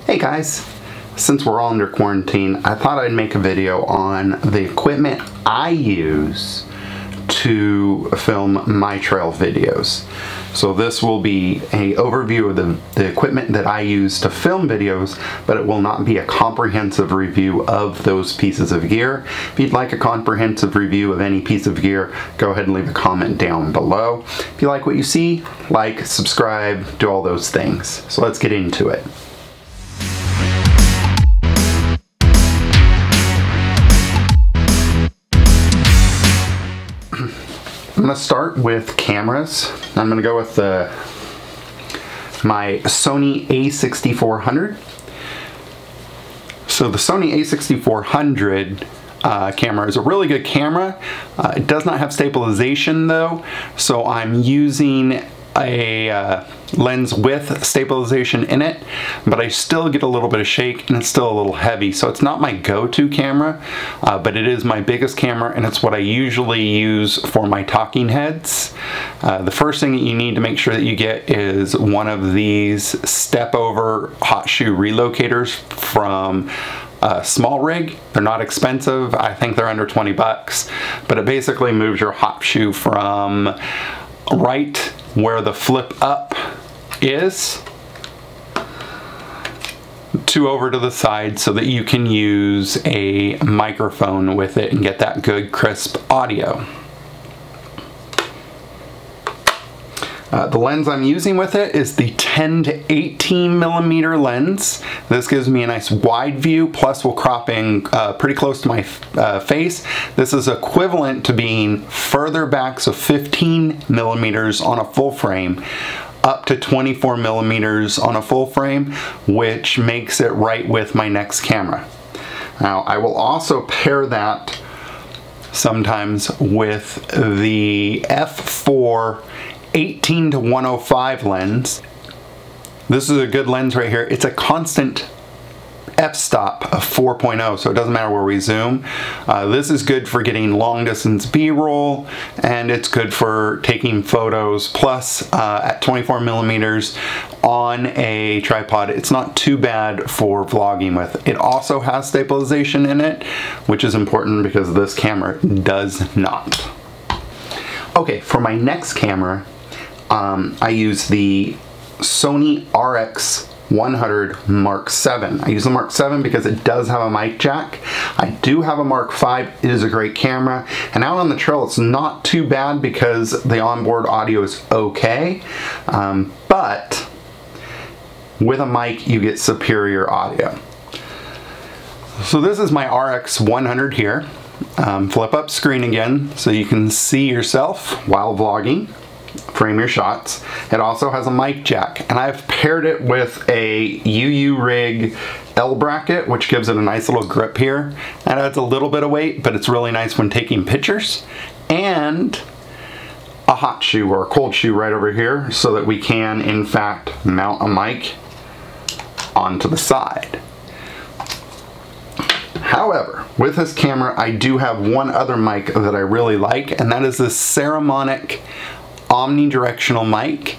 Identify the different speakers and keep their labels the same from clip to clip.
Speaker 1: Hey guys, since we're all under quarantine, I thought I'd make a video on the equipment I use to film my trail videos. So this will be an overview of the equipment that I use to film videos, but it will not be a comprehensive review of those pieces of gear. If you'd like a comprehensive review of any piece of gear, go ahead and leave a comment down below. If you like what you see, like, subscribe, do all those things. So let's get into it. I'm going to start with cameras. I'm going to go with my Sony A6400. So the Sony A6400 camera is a really good camera. It does not have stabilization though, so I'm using a lens with stabilization in it, but I still get a little bit of shake and it's still a little heavy, so it's not my go-to camera, but it is my biggest camera and it's what I usually use for my talking heads. The first thing that you need to make sure that you get is one of these step-over hot shoe relocators from Small Rig. They're not expensive. I think they're under 20 bucks, but it basically moves your hot shoe from right where the flip up is to over to the side so that you can use a microphone with it and get that good crisp audio. The lens I'm using with it is the 10 to 18 millimeter lens. This gives me a nice wide view, plus we're cropping pretty close to my face. This is equivalent to being further back, so 15 millimeters on a full frame, up to 24 millimeters on a full frame, which makes it right with my next camera. Now, I will also pair that sometimes with the F4 18 to 105 lens. This is a good lens right here. It's a constant f-stop of 4.0, so it doesn't matter where we zoom. This is good for getting long distance B-roll, and it's good for taking photos, plus at 24 millimeters on a tripod, it's not too bad for vlogging with. It also has stabilization in it, which is important because this camera does not. Okay, for my next camera, I use the Sony RX100 Mark VII. I use the Mark VII because it does have a mic jack. I do have a Mark V. It is a great camera, and out on the trail it's not too bad because the onboard audio is okay, but with a mic you get superior audio. So this is my RX100 here. Flip up screen again so you can see yourself while vlogging. Frame your shots. It also has a mic jack, and I've paired it with a UU Rig L bracket, which gives it a nice little grip here. That adds a little bit of weight, but it's really nice when taking pictures. And a hot shoe or a cold shoe right over here so that we can in fact mount a mic onto the side. However, with this camera I do have one other mic that I really like, and that is this Saramonic omnidirectional mic.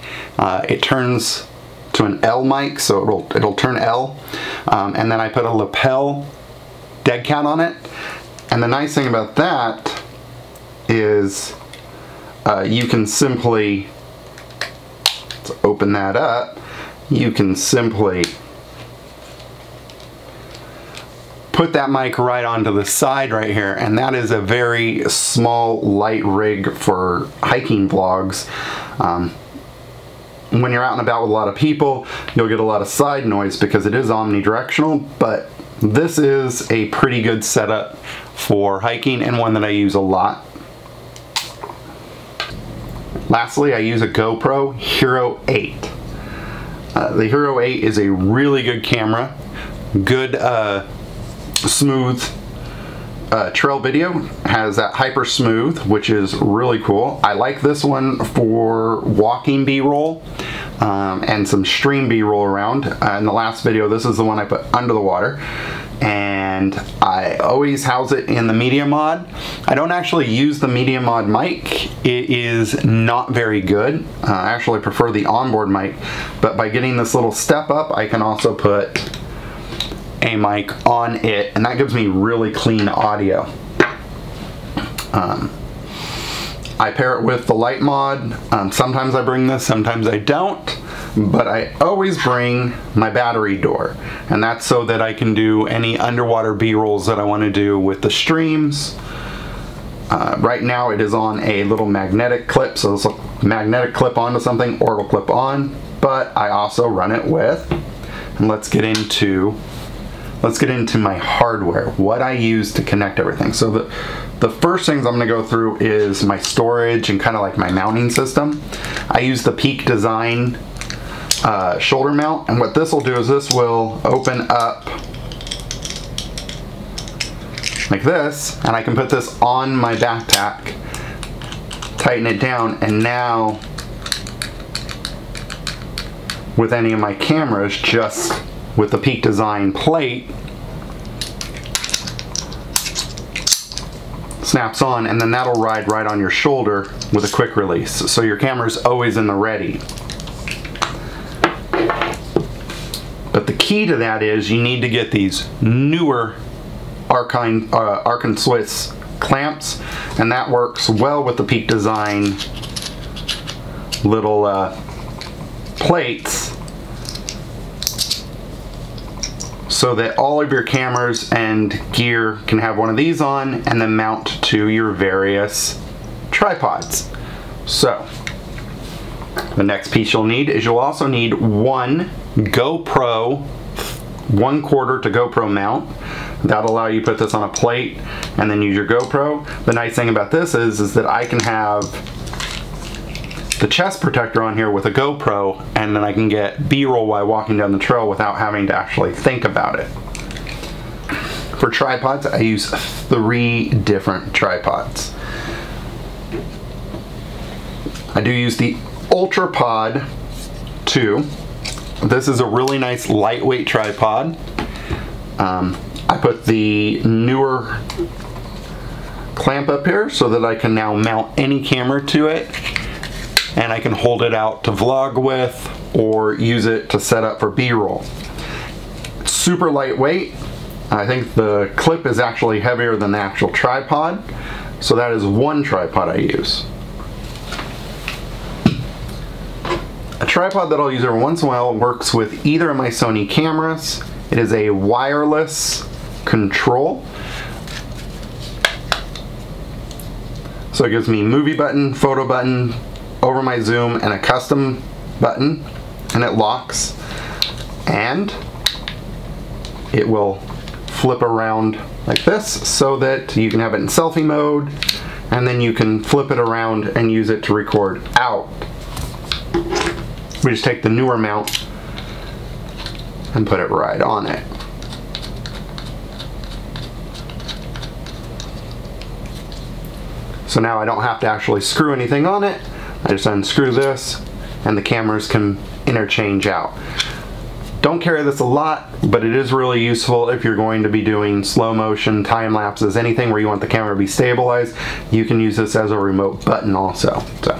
Speaker 1: It turns to an L mic, so it'll turn L, and then I put a lapel dead cat on it. And the nice thing about that is you can simply, let's open that up, you can simply put that mic right onto the side right here, and that is a very small, light rig for hiking vlogs. When you're out and about with a lot of people, you'll get a lot of side noise because it is omnidirectional, but this is a pretty good setup for hiking and one that I use a lot. Lastly, I use a GoPro Hero 8. The Hero 8 is a really good camera, good smooth trail video, has that hyper smooth, which is really cool. I like this one for walking B-roll and some stream B-roll around. In the last video, this is the one I put under the water, and I always house it in the media mod. I don't actually use the media mod mic. It is not very good. I actually prefer the onboard mic, but by getting this little step up, I can also put a mic on it, and that gives me really clean audio. I pair it with the light mod. Sometimes I bring this, sometimes I don't, but I always bring my battery door, and that's so that I can do any underwater B-rolls that I want to do with the streams. Right now it is on a little magnetic clip, so it's a magnetic clip onto something, or it'll clip on, but I also run it with, and let's get into my hardware, what I use to connect everything. So the first things I'm going to go through is my storage and kind of like my mounting system. I use the Peak Design shoulder mount, and what this will do is this will open up like this, and I can put this on my backpack, tighten it down, and now with any of my cameras, just with the Peak Design plate, snaps on, and then that'll ride right on your shoulder with a quick release. So your camera's always in the ready. But the key to that is you need to get these newer Arc and Swiss clamps, and that works well with the Peak Design little plates, so that all of your cameras and gear can have one of these on and then mount to your various tripods. So the next piece you'll need is you'll also need one GoPro 1/4 to GoPro mount. That'll allow you to put this on a plate and then use your GoPro. The nice thing about this is that I can have the chest protector on here with a GoPro, and then I can get B-roll while walking down the trail without having to actually think about it. For tripods, I use 3 different tripods. I do use the UltraPod 2. This is a really nice lightweight tripod. I put the newer clamp up here so that I can now mount any camera to it, and I can hold it out to vlog with or use it to set up for B-roll. It's super lightweight. I think the clip is actually heavier than the actual tripod, so that is one tripod I use. A tripod that I'll use every once in a while works with either of my Sony cameras. It is a wireless control. So it gives me movie button, photo button, over my zoom, and a custom button, and it locks, and it will flip around like this so that you can have it in selfie mode, and then you can flip it around and use it to record out. We just take the newer mount and put it right on it. So now I don't have to actually screw anything on it. I just unscrew this and the cameras can interchange out. Don't carry this a lot, but it is really useful if you're going to be doing slow motion, time lapses, anything where you want the camera to be stabilized. You can use this as a remote button also. So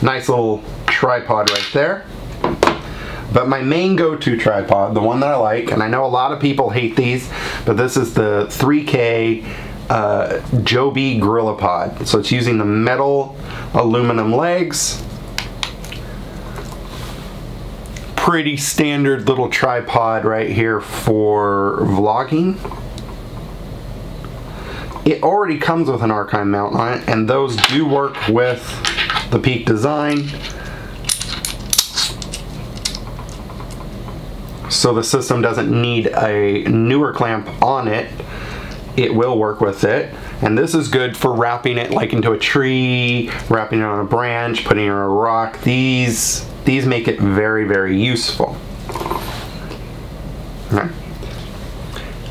Speaker 1: nice little tripod right there. But my main go-to tripod, the one that I like, and I know a lot of people hate these, but this is the 3K Joby Gorilla Pod. So it's using the metal aluminum legs. Pretty standard little tripod right here for vlogging. It already comes with an archive mount on it, and those do work with the Peak Design. So the system doesn't need a newer clamp on it. It will work with it. And this is good for wrapping it like into a tree, wrapping it on a branch, putting it on a rock. These make it very, very useful. Okay.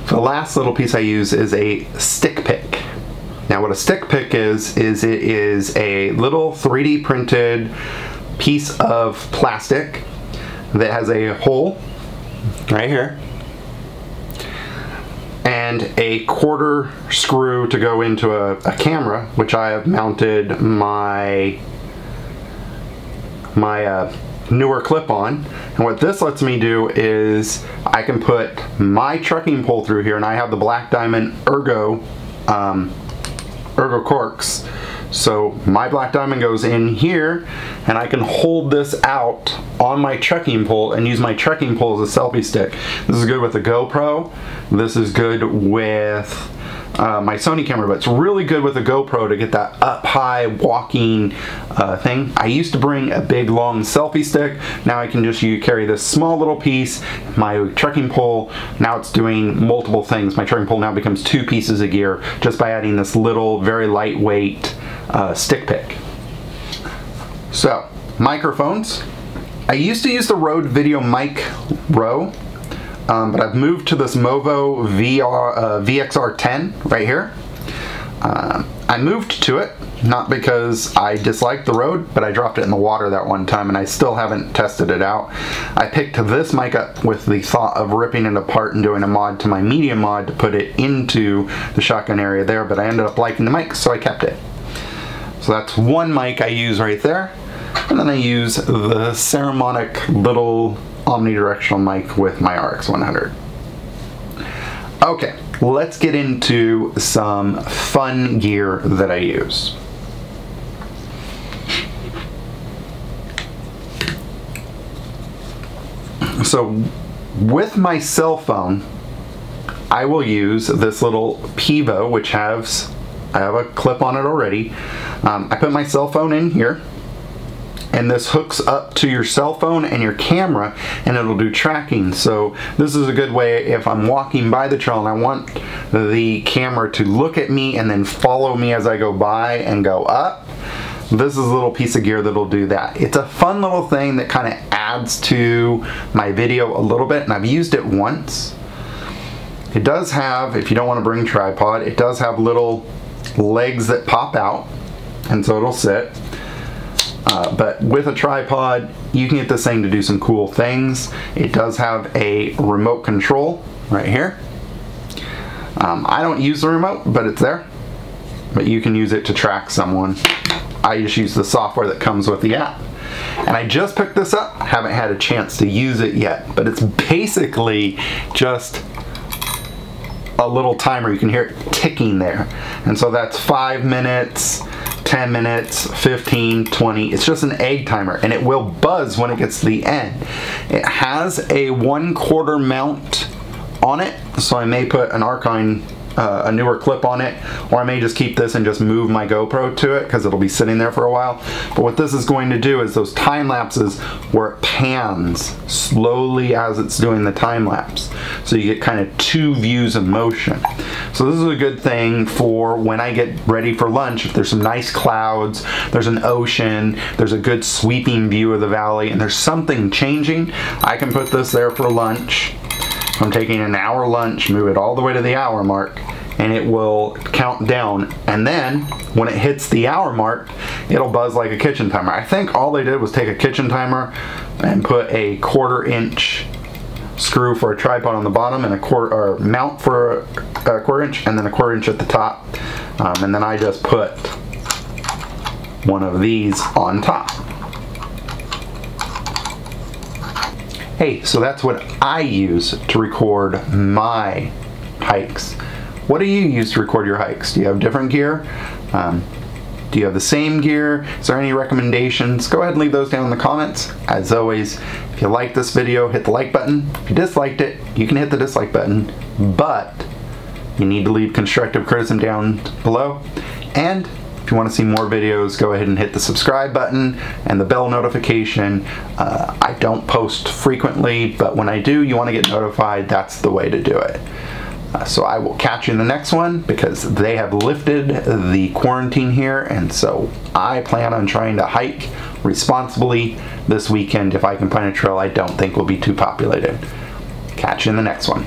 Speaker 1: The last little piece I use is a stick pick. Now what a stick pick is it is a little 3D printed piece of plastic that has a hole right here and a 1/4 screw to go into a camera, which I have mounted my newer clip on. And what this lets me do is I can put my trekking pole through here, and I have the Black Diamond Ergo corks. So my Black Diamond goes in here, and I can hold this out on my trekking pole and use my trekking pole as a selfie stick. This is good with the GoPro. This is good with my Sony camera, but it's really good with a GoPro to get that up high walking thing. I used to bring a big long selfie stick. Now I can just carry this small little piece. My trekking pole, now it's doing multiple things. My trekking pole now becomes 2 pieces of gear just by adding this little, very lightweight stick pick. So, microphones. I used to use the Rode Video Mic Row, but I've moved to this Movo VXR10 right here. I moved to it not because I disliked the Rode, but I dropped it in the water that one time and I still haven't tested it out. I picked this mic up with the thought of ripping it apart and doing a mod to my media mod to put it into the shotgun area there, but I ended up liking the mic, so I kept it. So that's one mic I use right there. And then I use the Ceramonic little omnidirectional mic with my RX100. Okay, let's get into some fun gear that I use. So with my cell phone, I will use this little Pivo, which I have a clip on it already. I put my cell phone in here, and this hooks up to your cell phone and your camera, and it'll do tracking. So this is a good way if I'm walking by the trail and I want the camera to look at me and then follow me as I go by and go up. This is a little piece of gear that'll do that. It's a fun little thing that kind of adds to my video a little bit, and I've used it once. It does have, if you don't want to bring a tripod, it does have little legs that pop out, and so it'll sit. But with a tripod, you can get this thing to do some cool things. It does have a remote control right here. I don't use the remote, but it's there. But you can use it to track someone. I just use the software that comes with the app. And I just picked this up. Haven't had a chance to use it yet, but it's basically just a little timer. You can hear it ticking there. And so that's 5 minutes, 10 minutes, 15, 20. It's just an egg timer, and it will buzz when it gets to the end. It has a 1/4 mount on it, so I may put an Archon, a newer clip on it, or I may just keep this and just move my GoPro to it because it'll be sitting there for a while. But what this is going to do is those time lapses where it pans slowly as it's doing the time lapse. So you get kind of 2 views of motion. So this is a good thing for when I get ready for lunch. If there's some nice clouds, there's an ocean, there's a good sweeping view of the valley, and there's something changing, I can put this there for lunch. I'm taking an hour lunch, move it all the way to the hour mark, and it will count down. And then when it hits the hour mark, it'll buzz like a kitchen timer. I think all they did was take a kitchen timer and put a 1/4 inch screw for a tripod on the bottom and a mount for a 1/4 inch, and then a 1/4 inch at the top. And then I just put one of these on top. Hey, so that's what I use to record my hikes. What do you use to record your hikes? Do you have different gear? Do you have the same gear? Is there any recommendations? Go ahead and leave those down in the comments. As always, if you like this video, hit the like button. If you disliked it, you can hit the dislike button, but you need to leave constructive criticism down below. And if you want to see more videos, go ahead and hit the subscribe button and the bell notification. I don't post frequently, but when I do, you want to get notified. That's the way to do it. So I will catch you in the next one because they have lifted the quarantine here, and so I plan on trying to hike responsibly this weekend if I can find a trail I don't think will be too populated. Catch you in the next one.